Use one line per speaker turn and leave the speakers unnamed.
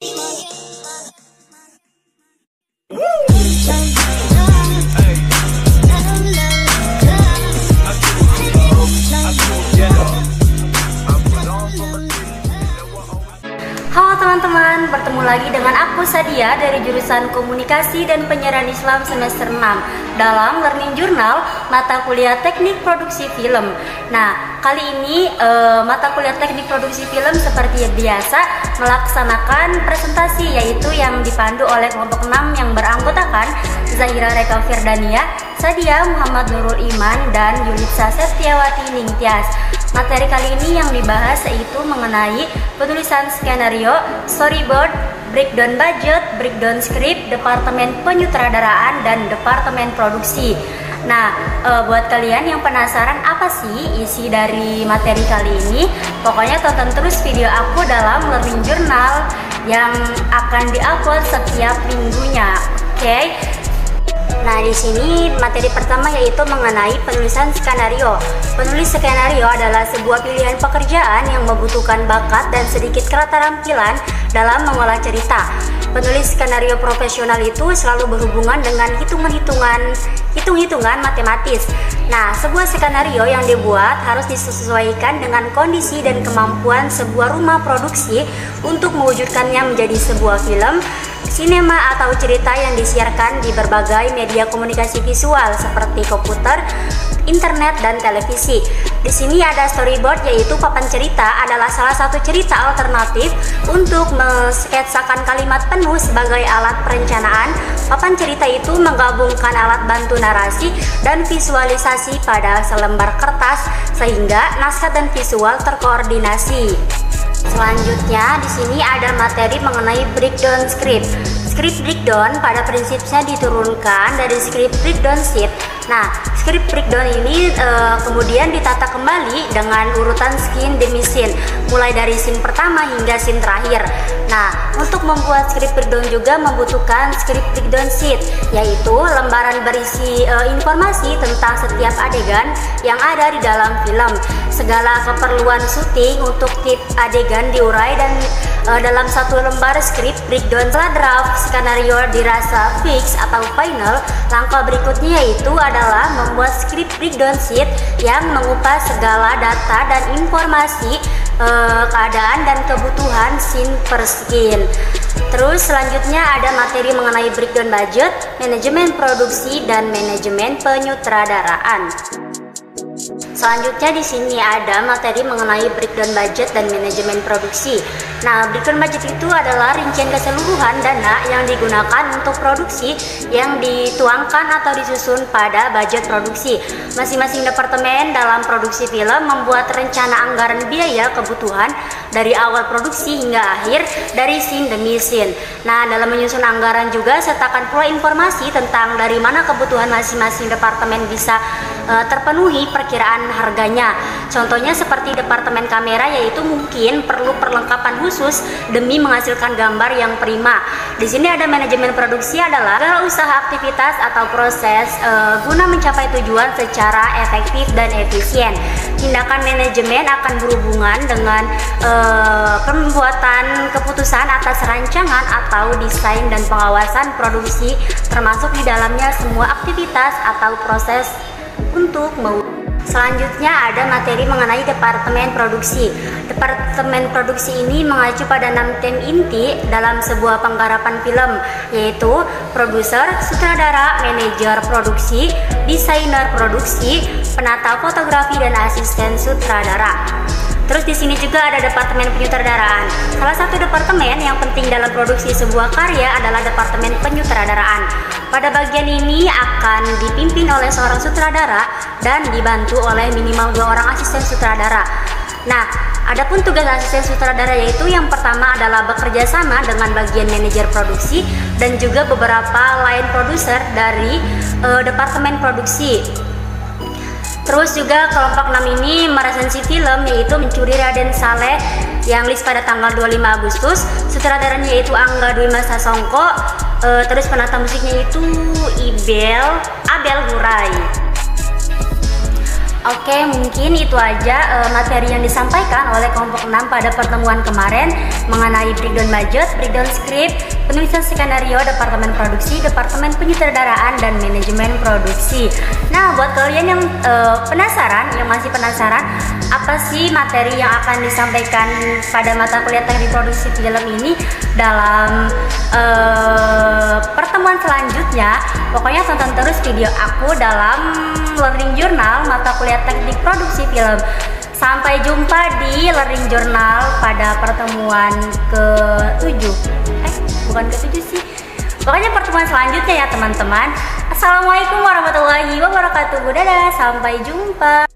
Halo teman-teman, bertemu lagi dengan aku Sadia dari jurusan Komunikasi dan Penyiaran Islam semester 6 dalam Learning Journal mata kuliah Teknik Produksi Film. Nah, kali ini mata kuliah Teknik Produksi Film seperti biasa melaksanakan presentasi, yaitu yang dipandu oleh kelompok 6 yang beranggotakan Zahira Reka Firdania, Sadia Muhammad Nurul Iman, dan Yulitsa Septiawati Ningtyas. Materi kali ini yang dibahas yaitu mengenai penulisan skenario, storyboard, breakdown budget, breakdown script, departemen penyutradaraan, dan departemen produksi. Nah, buat kalian yang penasaran apa sih isi dari materi kali ini, pokoknya tonton terus video aku dalam Learning Journal yang akan diupload setiap minggunya. Oke? Nah, di sini materi pertama yaitu mengenai penulisan skenario. Penulis skenario adalah sebuah pilihan pekerjaan yang membutuhkan bakat dan sedikit keterampilan dalam mengolah cerita. Penulis skenario profesional itu selalu berhubungan dengan hitung-hitungan matematis. Nah, sebuah skenario yang dibuat harus disesuaikan dengan kondisi dan kemampuan sebuah rumah produksi untuk mewujudkannya menjadi sebuah film, sinema atau cerita yang disiarkan di berbagai media komunikasi visual seperti komputer, internet, dan televisi. Di sini ada storyboard, yaitu papan cerita adalah salah satu cerita alternatif untuk mensketsakan kalimat penuh sebagai alat perencanaan. Papan cerita itu menggabungkan alat bantu narasi dan visualisasi pada selembar kertas sehingga naskah dan visual terkoordinasi. Selanjutnya di sini ada materi mengenai breakdown script. Script breakdown pada prinsipnya diturunkan dari script breakdown sheet. Nah, script breakdown ini kemudian ditata kembali dengan urutan scene demi scene, mulai dari scene pertama hingga scene terakhir. Nah, untuk membuat script breakdown juga membutuhkan script breakdown sheet, yaitu lembaran berisi informasi tentang setiap adegan yang ada di dalam film. Segala keperluan syuting untuk tiap adegan diurai dan dalam satu lembar script breakdown. Setelah draft skenario dirasa fix atau final, langkah berikutnya yaitu adalah membuat script breakdown sheet yang mengupas segala data dan informasi keadaan dan kebutuhan scene per scene. Terus selanjutnya ada materi mengenai breakdown budget, manajemen produksi, dan manajemen penyutradaraan. Selanjutnya di sini ada materi mengenai breakdown budget dan manajemen produksi. Nah, breakdown budget itu adalah rincian keseluruhan dana yang digunakan untuk produksi yang dituangkan atau disusun pada budget produksi. Masing-masing departemen dalam produksi film membuat rencana anggaran biaya kebutuhan dari awal produksi hingga akhir, dari scene demi scene. Nah, dalam menyusun anggaran juga sertakan pula informasi tentang dari mana kebutuhan masing-masing departemen bisa terpenuhi perkiraan harganya. Contohnya seperti departemen kamera, yaitu mungkin perlu perlengkapan khusus demi menghasilkan gambar yang prima. Di sini ada manajemen produksi adalah segala usaha, aktivitas atau proses guna mencapai tujuan secara efektif dan efisien. Tindakan manajemen akan berhubungan dengan pembuatan keputusan atas rancangan atau desain dan pengawasan produksi, termasuk di dalamnya semua aktivitas atau proses untuk Selanjutnya ada materi mengenai departemen produksi. Departemen produksi ini mengacu pada 6 tem inti dalam sebuah penggarapan film, yaitu produser, sutradara, manajer produksi, desainer produksi, penata fotografi, dan asisten sutradara. Terus di sini juga ada departemen penyutradaraan. Salah satu departemen yang penting dalam produksi sebuah karya adalah departemen penyutradaraan. Pada bagian ini akan dipimpin oleh seorang sutradara dan dibantu oleh minimal 2 orang asisten sutradara. Nah, adapun tugas asisten sutradara yaitu yang pertama adalah bekerja sama dengan bagian manajer produksi dan juga beberapa line produser dari departemen produksi. Terus juga kelompok 6 ini meresensi film, yaitu Mencuri Raden Saleh yang rilis pada tanggal 25 Agustus. Sutradaranya yaitu Angga Dwi Masa Songko. Terus penata musiknya itu Abel Hurai. Oke, mungkin itu aja materi yang disampaikan oleh kelompok 6 pada pertemuan kemarin mengenai breakdown budget, breakdown script, penulisan skenario, departemen produksi, departemen penyutradaraan, dan manajemen produksi. Nah, buat kalian yang masih penasaran, apa sih materi yang akan disampaikan pada mata kuliah teknik produksi film ini dalam pertemuan selanjutnya, pokoknya tonton terus video aku dalam Learning Journal mata kuliah teknik produksi film. Sampai jumpa di Learning Journal pada pertemuan ke-7. Bukan ke-7 sih. Pokoknya pertemuan selanjutnya ya teman-teman. Assalamualaikum warahmatullahi wabarakatuh. Dadah, sampai jumpa.